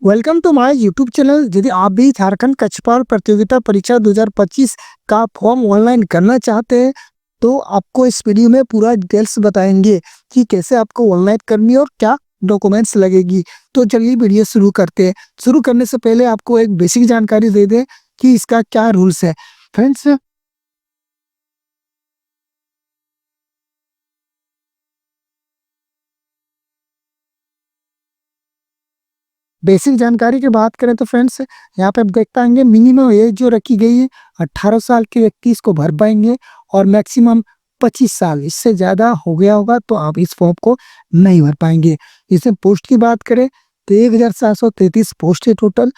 Welcome to my YouTube channel. यदि आप भी झारखंड कक्षपाल प्रतियोगिता परीक्षा 2025 का फॉर्म ऑनलाइन करना चाहते हैं तो आपको इस वीडियो में पूरा डिटेल्स बताएंगे कि कैसे आपको ऑनलाइन करनी है और क्या डॉक्यूमेंट्स लगेगी। तो चलिए वीडियो शुरू करते हैं। शुरू करने से पहले आपको एक बेसिक जानकारी दे दें कि इसका क्या रूल्स है। फ्रेंड्स, बेसिक जानकारी की बात करें तो फ्रेंड्स, यहाँ पे आप देख पाएंगे मिनिमम एज जो रखी गई है 18 साल के व्यक्ति इसको भर पाएंगे और मैक्सिमम 25 साल। इससे ज़्यादा हो गया होगा तो आप इस फॉर्म को नहीं भर पाएंगे। इसमें पोस्ट की बात करें तो 1733 पोस्ट है टोटल।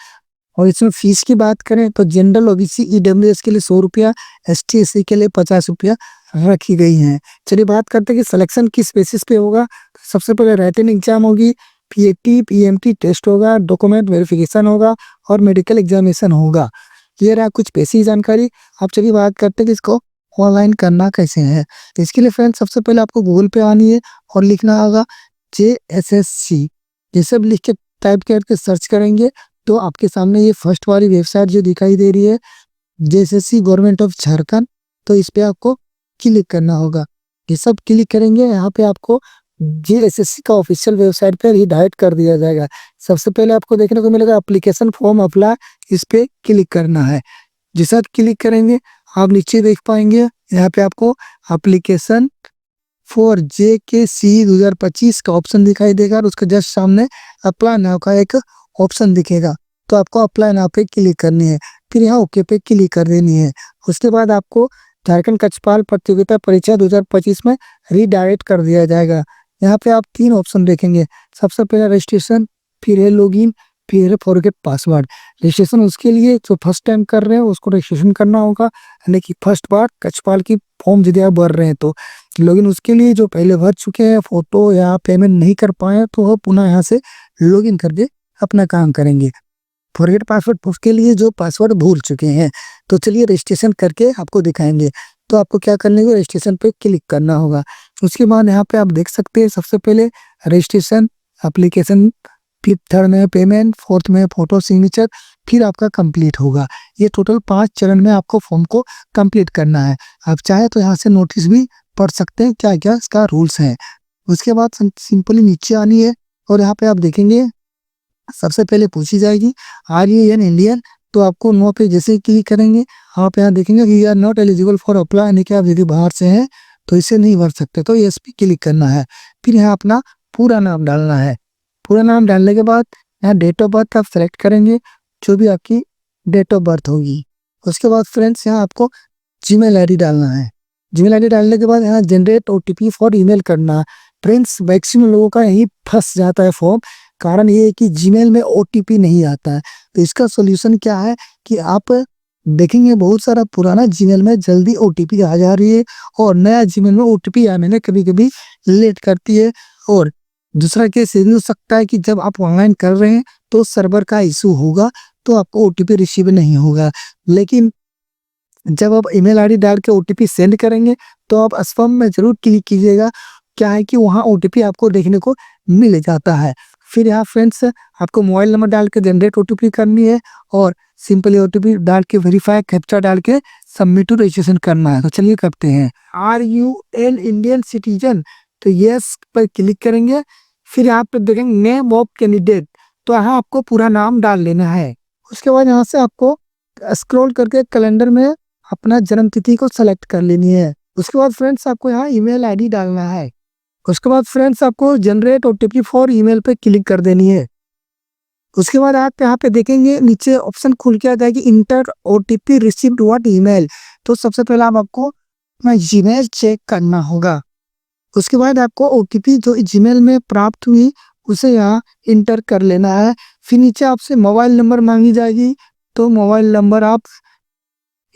और इसमें फीस की बात करें तो जनरल ओबीसी ईडब्ल्यूएस के लिए 100 रुपया, एसटी एससी के लिए 50 रुपया रखी गई है। चलिए बात करते हैं कि सिलेक्शन किस बेसिस पे होगा। सबसे पहले रिटन एग्जाम होगी, पीएटी पीएमटी टेस्ट होगा, डॉक्यूमेंट वेरिफिकेशन होगा और मेडिकल एग्जामिनेशन होगा। क्लियर है कुछ बेसिक जानकारी। अब चलिए बात करते हैं कि इसको ऑनलाइन करना कैसे है। तो इसके लिए फ्रेंड्स सबसे पहले आपको गूगल पे आनी है और लिखना होगा JSSC। ये सब लिख के टाइप करके सर्च करेंगे तो आपके सामने ये फर्स्ट वाली वेबसाइट जो दिखाई दे रही है JSSC गवर्नमेंट ऑफ झारखंड, तो इस पे आपको क्लिक करना होगा। ये सब क्लिक करेंगे, यहाँ पे आपको JSSC का ऑफिशियल वेबसाइट पर ही डायरेक्ट कर दिया जाएगा। सबसे पहले आपको देखने को मिलेगा एप्लीकेशन फॉर्म अप्लाई, इस पे क्लिक करना है। जिस साथ क्लिक करेंगे आप नीचे देख पाएंगे यहाँ पे आपको एप्लीकेशन फॉर JKC 2025 का ऑप्शन दिखाई देगा और उसके जस्ट सामने अप्लाई नाउ का एक ऑप्शन दिखेगा। तो आपको अप्लाई नाउ पे क्लिक करनी है, फिर यहाँ ओके पे क्लिक कर देनी है। उसके बाद आपको झारखंड कक्षपाल प्रतियोगिता परीक्षा 2025 में रीडायरेक्ट कर दिया जाएगा। यहाँ पे आप 3 ऑप्शन देखेंगे। सबसे पहले रजिस्ट्रेशन, फिर है लॉगिन, फिर है फॉरगेट पासवर्ड। रजिस्ट्रेशन उसके लिए जो फर्स्ट टाइम कर रहे हैं उसको रजिस्ट्रेशन करना होगा, यानी कि फर्स्ट बार कक्षपाल की फॉर्म यदि आप भर रहे हैं तो। लॉगिन उसके लिए जो पहले भर चुके हैं, फोटो या पेमेंट नहीं कर पाए तो वो पुनः यहाँ से लॉगिन करके अपना काम करेंगे। फॉरगेट पासवर्ड उसके लिए जो पासवर्ड भूल चुके हैं। तो चलिए रजिस्ट्रेशन करके आपको दिखाएंगे। तो आपको क्या करने को रजिस्ट्रेशन पे क्लिक करना होगा। उसके बाद यहाँ पे आप देख सकते हैं सबसे पहले रजिस्ट्रेशन, एप्लीकेशन, फिर थर्ड में पेमेंट, फोर्थ में फोटो सिग्नेचर, फिर आपका कंप्लीट होगा। ये टोटल 5 चरण में आपको फॉर्म को कंप्लीट करना है। आप चाहे तो यहाँ से नोटिस भी पढ़ सकते हैं क्या क्या इसका रूल्स है। उसके बाद सिंपली नीचे आनी है और यहाँ पे आप देखेंगे सबसे पहले पूछी जाएगी आर यू एन इंडियन। तो आपको नो पे जैसे ही क्लिक करेंगे आप यहाँ देखेंगे कि you are not eligible for apply, यानी कि आप यदि बाहर से हैं तो इसे नहीं भर सकते। तो यस पे क्लिक करना है, फिर यहाँ अपना पूरा नाम डालना है। पूरा नाम डालने के बाद यहाँ डेट ऑफ बर्थ आप सेलेक्ट करेंगे, जो भी आपकी डेट ऑफ बर्थ होगी। उसके बाद फ्रेंड्स यहाँ आपको जीमेल आईडी डालना है। जीमेल आईडी डालने के बाद यहाँ जनरेट ओटीपी फॉर ईमेल करना है। फ्रेंड्स मैक्सिमम लोगों का यही फंस जाता है फॉर्म, कारण ये है कि जीमेल में ओटीपी नहीं आता है। तो इसका सॉल्यूशन क्या है कि आप देखेंगे बहुत सारा पुराना जीमेल में जल्दी ओटीपी आ जा रही है और नया जीमेल में ओटीपी आने में कभी कभी लेट करती है। और दूसरा केस ये हो सकता है कि जब आप ऑनलाइन कर रहे हैं तो सर्वर का इशू होगा तो आपको ओटीपी रिसीव नहीं होगा। लेकिन जब आप ईमेल आईडी डाल के ओटीपी सेंड करेंगे तो आप स्पैम में जरूर क्लिक कीजिएगा। क्या है कि वहाँ ओटीपी आपको देखने को मिल जाता है। फिर यहाँ फ्रेंड्स आपको मोबाइल नंबर डाल के जनरेट ओटीपी करनी है और सिंपली ओटीपी डाल के वेरीफाई कैप्चा डाल के सबमिट टू रजिस्ट्रेशन करना है। तो चलिए करते हैं। Are you an Indian citizen, तो यस पर क्लिक करेंगे। फिर यहाँ पे देखेंगे नेम ऑफ कैंडिडेट, तो यहाँ आपको पूरा नाम डाल लेना है। उसके बाद यहाँ से आपको स्क्रॉल करके कैलेंडर में अपना जन्म तिथि को सेलेक्ट कर लेनी है। उसके बाद फ्रेंड्स आपको यहाँ ईमेल आईडी डालना है। उसके बाद फ्रेंड्स आपको जनरेट ओटीपी फॉर ईमेल पे क्लिक कर देनी है। उसके बाद आप यहाँ पे देखेंगे नीचे ऑप्शन खुल के आता है कि inter OTP received what email. तो सबसे पहले आपको अपना जीमेल चेक करना होगा। उसके बाद आपको ओटीपी जो जीमेल में प्राप्त हुई उसे यहाँ इंटर कर लेना है। फिर नीचे आपसे मोबाइल नंबर मांगी जाएगी, तो मोबाइल नंबर आप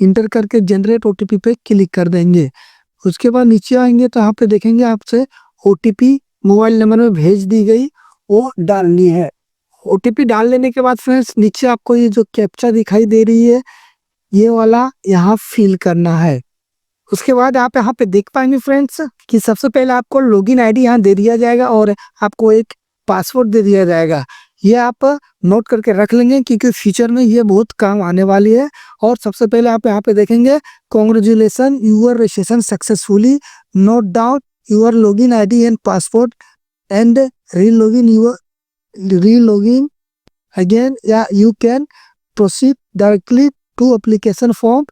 इंटर करके जनरेट ओटीपी पे क्लिक कर देंगे। उसके बाद नीचे आएंगे तो यहाँ पे देखेंगे आपसे ओटीपी मोबाइल नंबर में भेज दी गई, वो डालनी है। ओटीपी डाल लेने के बाद फ्रेंड्स नीचे आपको ये जो कैप्चा दिखाई दे रही है ये वाला यहाँ फिल करना है। उसके बाद आप यहाँ पे देख पाएंगे फ्रेंड्स कि सबसे पहले आपको लॉगिन आईडी यहाँ दे दिया जाएगा और आपको एक पासवर्ड दे दिया जाएगा। ये आप नोट करके रख लेंगे क्योंकि फ्यूचर में ये बहुत काम आने वाली है। और सबसे पहले आप यहाँ पे देखेंगे, congratulation your registration successfully, note down your login ID and password and re login again, या you can proceed directly to application form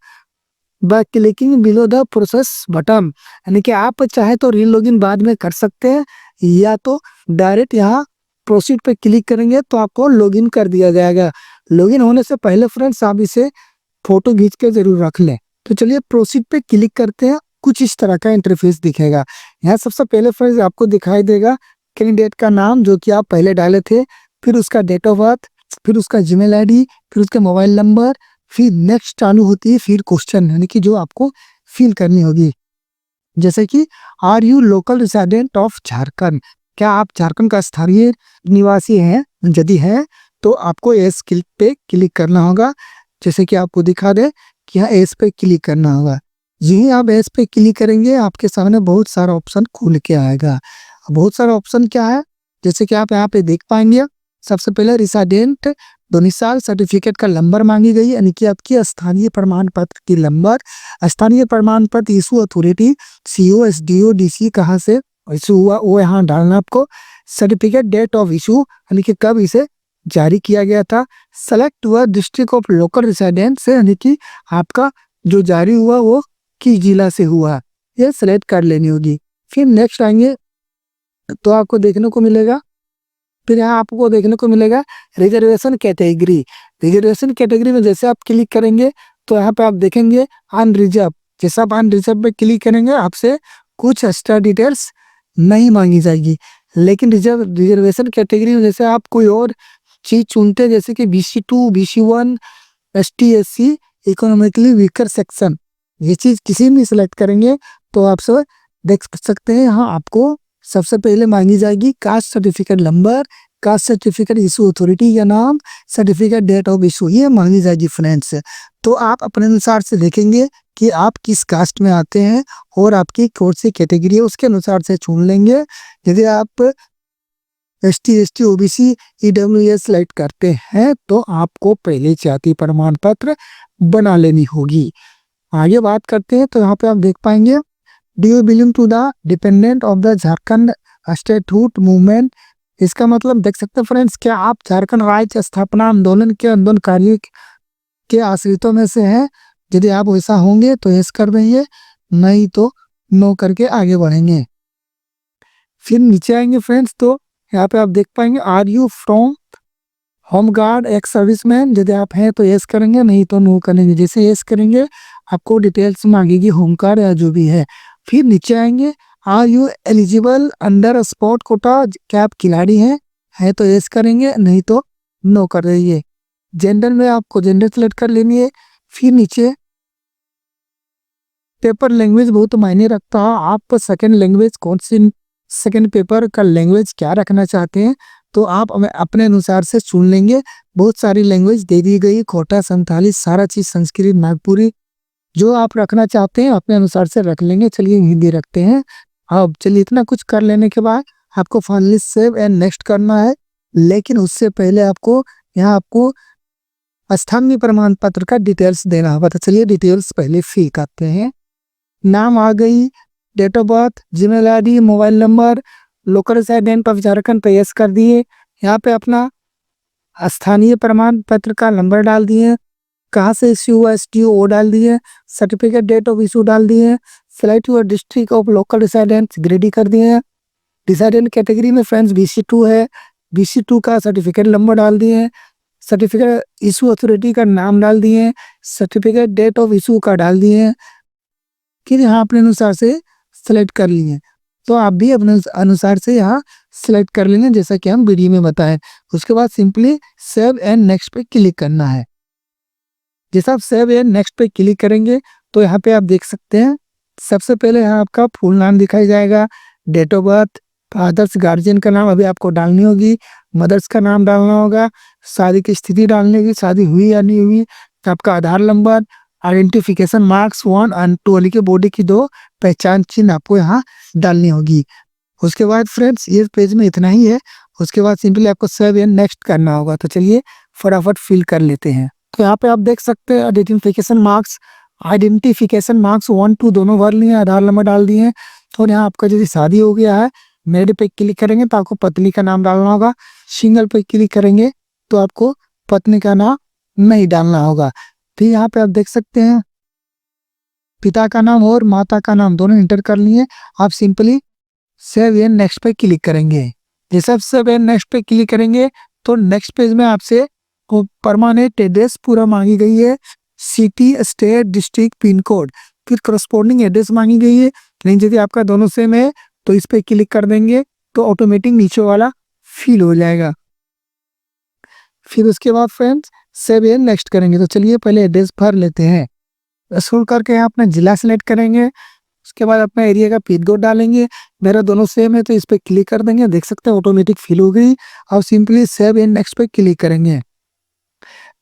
by clicking below the process button. यानी कि आप चाहे तो री लॉगिन बाद में कर सकते हैं, या तो डायरेक्ट यहाँ प्रोसीड पे क्लिक करेंगे तो आपको लॉगिन कर दिया जाएगा। लॉगिन होने से पहले फ्रेंड्स आप इसे फोटो खींच के जरूर रख लें। तो चलिए प्रोसीड पे क्लिक करते हैं। कुछ इस तरह का इंटरफेस दिखेगा। यहाँ सबसे पहले फ्रेंड्स आपको दिखाई देगा कैंडिडेट का नाम जो कि आप पहले डाले थे, फिर उसका डेट ऑफ बर्थ, फिर उसका जीमेल आईडी, फिर उसका मोबाइल नंबर, फिर नेक्स्ट चालू होती है, फिर क्वेश्चन यानी कि जो आपको फिल करनी होगी, जैसे कि are you local resident of Jharkhand, क्या आप झारखंड का स्थानीय निवासी हैं? यदि है तो आपको एस क्लिक पे क्लिक करना होगा। जैसे कि आपको दिखा दे कि यहाँ एस पे क्लिक करना होगा। यही आप एस पे क्लिक करेंगे आपके सामने बहुत सारा ऑप्शन खुल के आएगा। बहुत सारा ऑप्शन क्या है, जैसे कि आप यहाँ पे देख पाएंगे, सबसे पहले रेसिडेंट डोमिसाइल सर्टिफिकेट का नंबर मांगी गई, यानी कि आपकी स्थानीय प्रमाण पत्र की नंबर। स्थानीय प्रमाण पत्र issue authority CO SDO DC कहाँ से इशू हुआ वो यहाँ डालना आपको। सर्टिफिकेट डेट ऑफ इशू यानी कि कब इसे जारी किया गया था। सेलेक्ट हुआ डिस्ट्रिक्ट ऑफ लोकल रेसिडेंस से, यानी कि आपका जो जारी हुआ वो किस जिला से हुआ, ये सेलेक्ट कर लेनी होगी। फिर नेक्स्ट आएंगे तो आपको देखने को मिलेगा, फिर यहाँ आपको देखने को मिलेगा रिजर्वेशन कैटेगरी। रिजर्वेशन कैटेगरी में जैसे आप क्लिक करेंगे तो यहाँ पे आप देखेंगे अनरिजर्व। जैसे आप अनरिजर्व पे क्लिक करेंगे आपसे कुछ एक्स्ट्रा डिटेल्स नहीं मांगी जाएगी। लेकिन रिजर्वेशन कैटेगरी में जैसे आप कोई और चीज चुनते हैं, जैसे कि BC2, BC1, ST SC economically weaker section, ये चीज किसी भी सिलेक्ट करेंगे तो आप सब देख सकते हैं यहाँ आपको सबसे पहले मांगी जाएगी caste certificate number, caste certificate issue authority का नाम, सर्टिफिकेट डेट ऑफ इशू, ये मांगी जाएगी फ्रेंड्स। तो आप अपने अनुसार से देखेंगे कि आप किस कास्ट में आते हैं और आपकी कौन सी कैटेगरी है, उसके अनुसार से चुन लेंगे। यदि आप ST ST OBC EWS select करते हैं तो आपको पहले जाति प्रमाण पत्र बना लेनी होगी। आगे बात करते हैं तो यहाँ पे आप देख पाएंगे, do you belong to the dependent of the Jharkhand statehood movement. इसका मतलब देख सकते हैं फ्रेंड्स, क्या आप झारखंड राज्य स्थापना आंदोलन के आंदोलनकारियों के आश्रितों में से हैं? यदि आप वैसा होंगे तो यस कर देंगे, नहीं तो नो करके आगे बढ़ेंगे। फिर नीचे आएंगे फ्रेंड्स तो यहाँ पे आप देख पाएंगे, are you from home guard ex serviceman. यदि आप हैं तो यस करेंगे, नहीं तो नो करेंगे। जैसे यस करेंगे आपको डिटेल्स मांगेगी होम गार्ड या जो भी है। फिर नीचे आएंगे, are you eligible under sport quota, क्या आप खिलाड़ी हैं? है तो यस करेंगे, नहीं तो नो कर देंगे। जेंडर में आपको जेंडर सेलेक्ट कर लेनी है। फिर नीचे पेपर लैंग्वेज बहुत मायने रखता है, आप सेकंड लैंग्वेज कौन सी, सेकंड पेपर का लैंग्वेज क्या रखना चाहते हैं तो आप अपने अनुसार से चुन लेंगे। बहुत सारी लैंग्वेज दे दी गई, कोटा, संथाली, सारा चीज, संस्कृत, नागपुरी, जो आप रखना चाहते हैं अपने अनुसार से रख लेंगे। चलिए हिंदी रखते हैं। अब चलिए इतना कुछ कर लेने के बाद आपको फाइनली सेव एंड नेक्स्ट करना है। लेकिन उससे पहले आपको यहाँ आपको स्थानीय प्रमाण पत्र का डिटेल्स देना होगा। तो चलिए डिटेल्स पहले फिल करते हैं। नाम आ गई, date of birth, Gmail ID, mobile number, local resident of Jharkhand पे यस कर दिए। यहाँ पे अपना स्थानीय प्रमाण पत्र का नंबर डाल दिए, कहाँ से इश्यू हुआ STO वो डाल दिए, सर्टिफिकेट डेट ऑफ इशू डाल दिए, select your district of local resident ग्रेडी कर दिए। रेसिडेंट कैटेगरी में फ्रेंड्स BC2 है, BC2 का सर्टिफिकेट नंबर डाल दिए, सर्टिफिकेट इशू अथॉरिटी का नाम डाल दिए, सर्टिफिकेट डेट ऑफ इशू का डाल दिए। फिर यहाँ अपने अनुसार से सेलेक्ट कर लिए। तो आप भी अपने अनुसार से यहाँ सेलेक्ट कर लेंगे जैसा कि हम वीडियो में बताएं। उसके बाद सिंपली सेव एंड नेक्स्ट पे क्लिक करना है। जैसा आप सेव एंड नेक्स्ट पे क्लिक करेंगे तो यहाँ पे आप देख सकते हैं सबसे पहले यहाँ आपका फुल नाम दिखाई जाएगा, date of birth, father's guardian का नाम अभी आपको डालनी होगी, मदर्स का नाम डालना होगा, शादी की स्थिति डालनी होगी, शादी हुई या नहीं हुई, आपका आधार नंबर, आइडेंटिफिकेशन मार्क्स 1 और 2 वाली के बॉडी की 2 पहचान चिन्ह आपको यहाँ डालनी होगी। उसके बाद फ्रेंड्स ये पेज में इतना ही है। उसके बाद सिंपली आपको सेव एंड नेक्स्ट करना होगा। तो चलिए फटाफट फिल कर लेते हैं। तो यहाँ पे आप देख सकते हैं आइडेंटिफिकेशन मार्क्स 1 2 दोनों भर लिए, आधार नंबर डाल दिए हैं। और यहाँ आपका यदि शादी हो गया है, मैरिड पे क्लिक करेंगे तो आपको पत्नी का नाम डालना होगा। सिंगल पे क्लिक करेंगे तो आपको पत्नी का नाम नहीं डालना होगा। फिर यहाँ पे आप देख सकते हैं पिता का नाम और माता का नाम दोनों इंटर कर लिए। आप सिंपली सेव एंड नेक्स्ट पे क्लिक करेंगे। जैसे आप सेव एंड नेक्स्ट पे क्लिक करेंगे तो नेक्स्ट पेज में आपसे परमानेंट एड्रेस पूरा मांगी गई है, city, state, district, pin code, फिर करस्पॉन्डिंग एड्रेस मांगी गई है। लेकिन यदि आपका दोनों सेम है तो इस पे क्लिक कर देंगे तो ऑटोमेटिक नीचे वाला फिल हो जाएगा। फिर उसके बाद फ्रेंड्स सेव एंड नेक्स्ट करेंगे। तो चलिए पहले एड्रेस भर लेते हैं। स्क्रॉल करके यहाँ अपना जिला सेलेक्ट करेंगे, उसके बाद अपना एरिया का पिन कोड डालेंगे। मेरा दोनों सेम है तो इस पे क्लिक कर देंगे। देख सकते हैं ऑटोमेटिक फिल हो गई। अब सिंपली सेव एंड नेक्स्ट पे क्लिक करेंगे।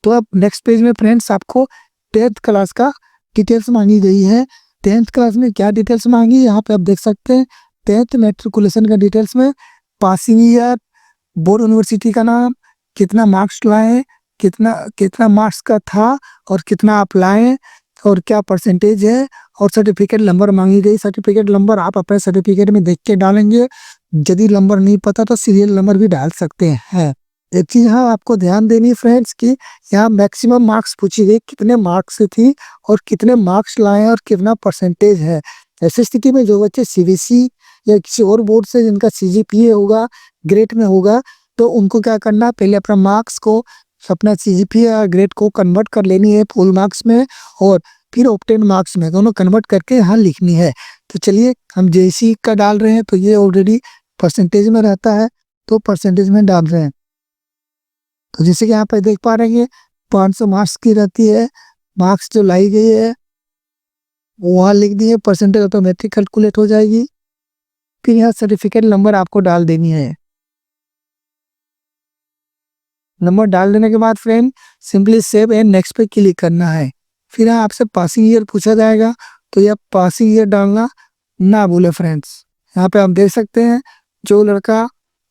तो अब नेक्स्ट पेज में फ्रेंड्स आपको 10th क्लास का डिटेल्स मांगी गई है। 10th क्लास में क्या डिटेल्स मांगी यहाँ पे आप देख सकते हैं। 10th मैट्रिकुलेशन का डिटेल्स में पासिंग ईयर, बोर्ड यूनिवर्सिटी का नाम, कितना मार्क्स लाए, कितना मार्क्स का था और कितना आप लाए और क्या परसेंटेज है, और सर्टिफिकेट नंबर मांगी गई। सर्टिफिकेट नंबर आप अपने सर्टिफिकेट में देख के डालेंगे। यदि नंबर नहीं पता तो सीरियल नंबर भी डाल सकते हैं। एक चीज यहाँ आपको ध्यान देनी है फ्रेंड्स कि यहाँ मैक्सिमम मार्क्स पूछी गई, कितने मार्क्स से थी और कितने मार्क्स लाए और कितना परसेंटेज है। ऐसी स्थिति में जो बच्चे सीबीएसई या किसी और बोर्ड से जिनका सीजीपीए होगा, ग्रेड में होगा, तो उनको क्या करना, पहले अपना मार्क्स को, अपना सीजीपीए या ग्रेड को कन्वर्ट कर लेनी है फुल मार्क्स में, और फिर ऑब्टेन मार्क्स में, दोनों कन्वर्ट करके यहाँ लिखनी है। तो चलिए हम जेसी का डाल रहे हैं तो ये ऑलरेडी परसेंटेज में रहता है तो परसेंटेज में डाल रहे हैं। तो जैसे कि यहाँ पर देख पा रहे हैं 500 मार्क्स की रहती है, मार्क्स जो लाई गई है वहाँ लिख दिए, परसेंटेज ऑटोमेटिक कैलकुलेट हो जाएगी। फिर यहाँ सर्टिफिकेट नंबर आपको डाल देनी है। नंबर डाल देने के बाद friend simply save and next पे क्लिक करना है। फिर यहाँ आपसे पासिंग ईयर पूछा जाएगा तो यह पासिंग ईयर डालना ना भूले फ्रेंड्स। यहाँ पे आप देख सकते हैं जो लड़का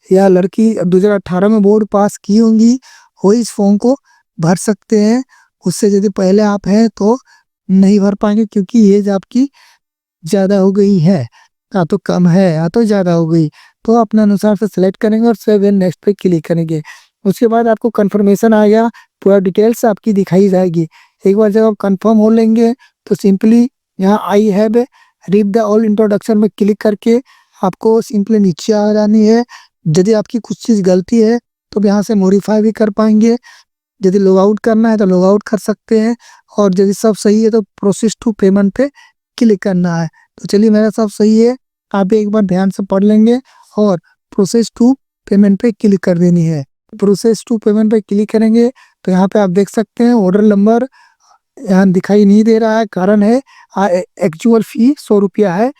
या लड़की 2018 में बोर्ड पास की होंगी वो इस फॉर्म को भर सकते हैं। उससे यदि पहले आप हैं तो नहीं भर पाएंगे क्योंकि एज आपकी ज़्यादा हो गई है, या तो कम है या तो ज़्यादा हो गई। तो अपने अनुसार से सिलेक्ट करेंगे और सेव एंड नेक्स्ट पे क्लिक करेंगे। उसके बाद आपको कंफर्मेशन आएगा, पूरा डिटेल्स आपकी दिखाई जाएगी। एक बार जब आप कंफर्म हो लेंगे तो सिंपली यहाँ I have read the all introduction में क्लिक करके आपको सिंपली नीचे आ जानी है। यदि आपकी कुछ चीज़ गलती है तो यहाँ से मॉडिफाई भी कर पाएंगे। यदि लॉग आउट करना है तो लॉग आउट कर सकते हैं, और यदि सब सही है तो प्रोसेस टू पेमेंट पे क्लिक करना है। तो चलिए मेरा सब सही है, आप एक बार ध्यान से पढ़ लेंगे और प्रोसेस टू पेमेंट पे क्लिक कर देनी है। प्रोसेस टू पेमेंट पे क्लिक करेंगे तो यहाँ पे आप देख सकते हैं ऑर्डर नंबर यहाँ दिखाई नहीं दे रहा है, कारण है एक्चुअल फी 100 रुपया है।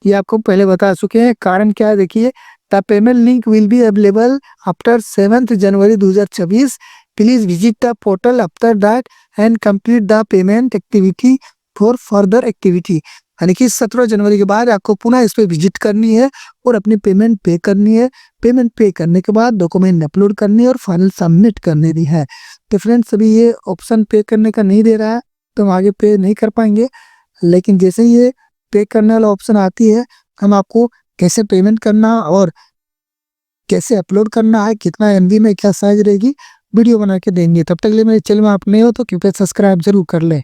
ये आपको पहले बता चुके हैं। कारण क्या है देखिए, the payment link will be available after 7 January 2024। Please visit the portal after that and complete the payment activity for further activity. यानी कि 17 जनवरी के बाद आपको पुनः इस पर विजिट करनी है और अपनी पेमेंट पे करनी है। पेमेंट पे करने के बाद डॉक्यूमेंट अपलोड करनी है और फाइनल सबमिट करने दी है। तो फ्रेंड्स अभी ये ऑप्शन पे करने का नहीं दे रहा है तो हम आगे पे नहीं कर पाएंगे, लेकिन जैसे ही ये पे करने वाला ऑप्शन आती है हम आपको कैसे पेमेंट करना और कैसे अपलोड करना है, कितना एमबी में क्या साइज रहेगी, वीडियो बना के देंगे। तब तक के लिए मेरे चैनल में आप नए हो तो कृपया सब्सक्राइब जरूर कर लें।